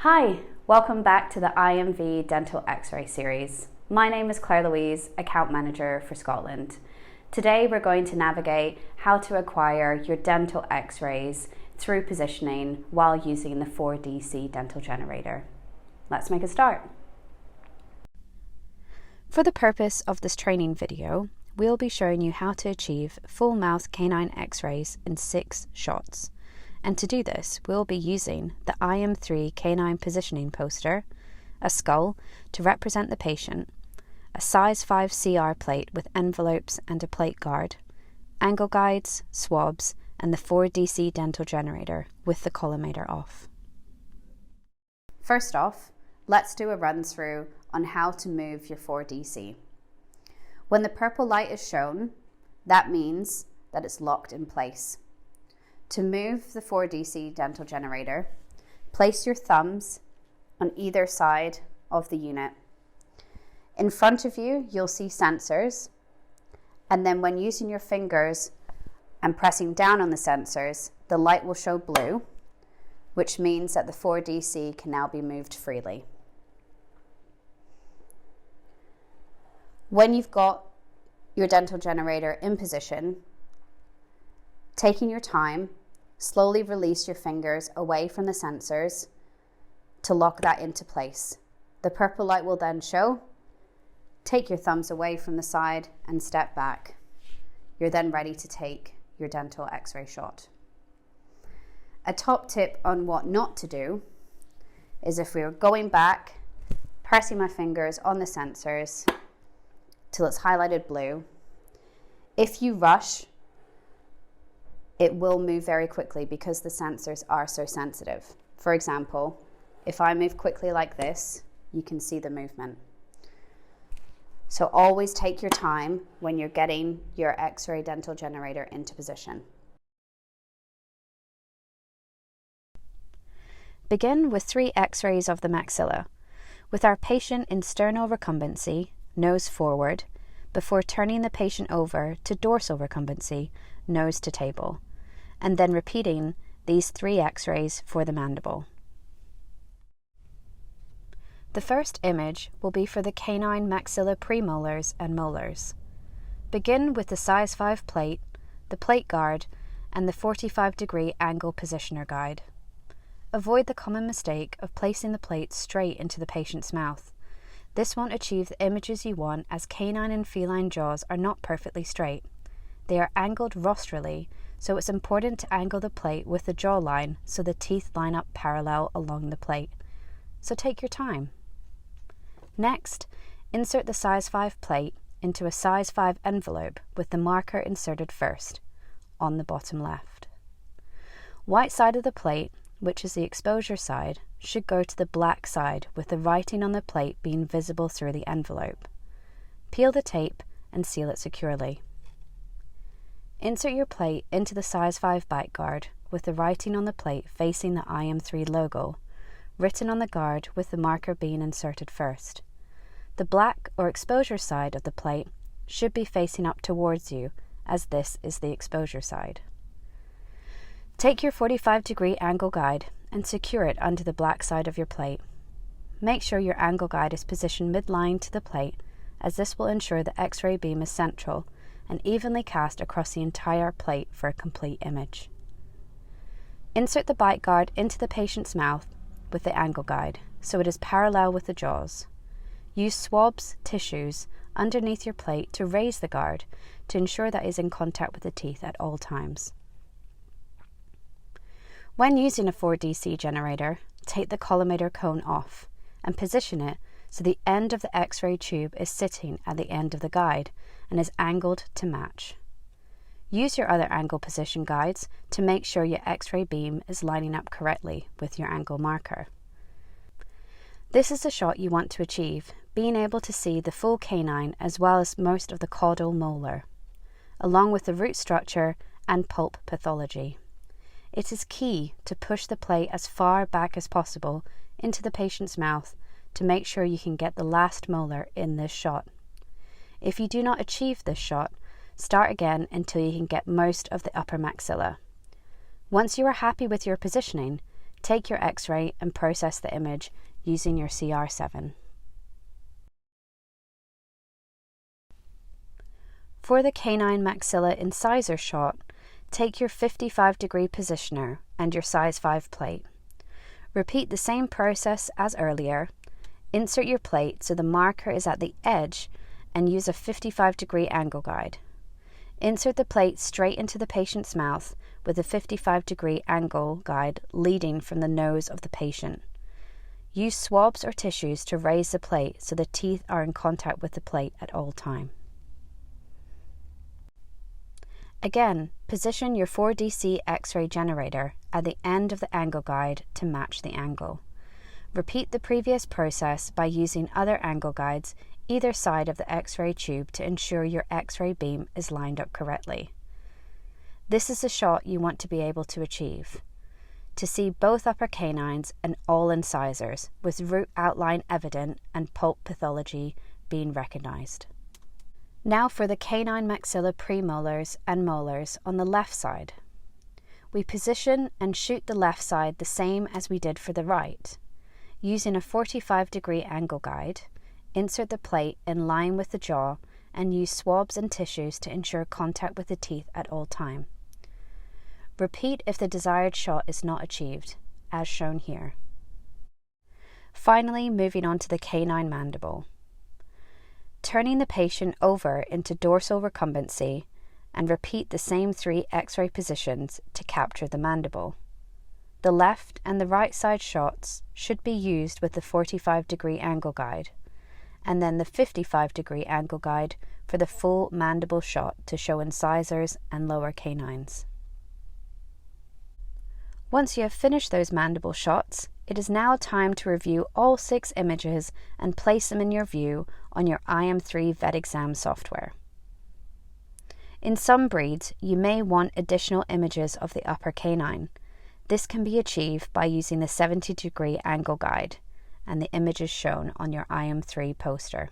Hi, welcome back to the iM3 Dental X-ray series. My name is Claire-Louise, Account Manager for Scotland. Today we're going to navigate how to acquire your dental X-rays through positioning while using the 4DC dental generator. Let's make a start. For the purpose of this training video, we'll be showing you how to achieve full mouth canine X-rays in 6 shots. And to do this, we'll be using the iM3 canine positioning poster, a skull to represent the patient, a size 5 CR plate with envelopes and a plate guard, angle guides, swabs, and the 4DC dental generator with the collimator off. First off, let's do a run through on how to move your 4DC. When the purple light is shown, that means that it's locked in place. To move the 4DC dental generator, place your thumbs on either side of the unit. In front of you, you'll see sensors, and then when using your fingers and pressing down on the sensors, the light will show blue, which means that the 4DC can now be moved freely. When you've got your dental generator in position, taking your time, slowly release your fingers away from the sensors to lock that into place. The purple light will then show. Take your thumbs away from the side and step back. You're then ready to take your dental X-ray shot. A top tip on what not to do is if we're going back, pressing my fingers on the sensors till it's highlighted blue. If you rush, it will move very quickly because the sensors are so sensitive. For example, if I move quickly like this, you can see the movement. So always take your time when you're getting your X-ray dental generator into position. Begin with 3 X-rays of the maxilla, with our patient in sternal recumbency, nose forward, before turning the patient over to dorsal recumbency, nose to table, and then repeating these 3 X-rays for the mandible. The first image will be for the canine maxilla premolars and molars. Begin with the size 5 plate, the plate guard, and the 45-degree angle positioner guide. Avoid the common mistake of placing the plate straight into the patient's mouth. This won't achieve the images you want, as canine and feline jaws are not perfectly straight. They are angled rostrally, so it's important to angle the plate with the jawline so the teeth line up parallel along the plate. So take your time. Next, insert the size 5 plate into a size 5 envelope with the marker inserted first, on the bottom left. White side of the plate, which is the exposure side, should go to the black side with the writing on the plate being visible through the envelope. Peel the tape and seal it securely. Insert your plate into the size 5 bite guard with the writing on the plate facing the iM3 logo, written on the guard with the marker being inserted first. The black or exposure side of the plate should be facing up towards you, as this is the exposure side. Take your 45-degree angle guide and secure it under the black side of your plate. Make sure your angle guide is positioned midline to the plate, as this will ensure the X-ray beam is central and evenly cast across the entire plate for a complete image. Insert the bite guard into the patient's mouth with the angle guide so it is parallel with the jaws. Use swabs, tissues, underneath your plate to raise the guard to ensure that it is in contact with the teeth at all times. When using a 4DC generator, take the collimator cone off and position it so the end of the X-ray tube is sitting at the end of the guide and is angled to match. Use your other angle position guides to make sure your X-ray beam is lining up correctly with your angle marker. This is the shot you want to achieve, being able to see the full canine as well as most of the caudal molar, along with the root structure and pulp pathology. It is key to push the plate as far back as possible into the patient's mouth to make sure you can get the last molar in this shot. If you do not achieve this shot, start again until you can get most of the upper maxilla. Once you are happy with your positioning, take your X-ray and process the image using your CR7. For the canine maxilla incisor shot, take your 55-degree positioner and your size 5 plate. Repeat the same process as earlier. Insert your plate so the marker is at the edge and use a 55-degree angle guide. Insert the plate straight into the patient's mouth with a 55-degree angle guide leading from the nose of the patient. Use swabs or tissues to raise the plate so the teeth are in contact with the plate at all times. Again, position your 4DC X-ray generator at the end of the angle guide to match the angle. Repeat the previous process by using other angle guides either side of the X-ray tube to ensure your X-ray beam is lined up correctly. This is the shot you want to be able to achieve: to see both upper canines and all incisors, with root outline evident and pulp pathology being recognized. Now for the canine maxilla premolars and molars on the left side. We position and shoot the left side the same as we did for the right. Using a 45-degree angle guide, insert the plate in line with the jaw and use swabs and tissues to ensure contact with the teeth at all time. Repeat if the desired shot is not achieved, as shown here. Finally, moving on to the canine mandible. Turning the patient over into dorsal recumbency and repeat the same 3 X-ray positions to capture the mandible. The left and the right side shots should be used with the 45-degree angle guide, and then the 55-degree angle guide for the full mandible shot to show incisors and lower canines. Once you have finished those mandible shots, it is now time to review all 6 images and place them in your view on your iM3 vet exam software. In some breeds, you may want additional images of the upper canine. This can be achieved by using the 70-degree angle guide and the images shown on your iM3 poster.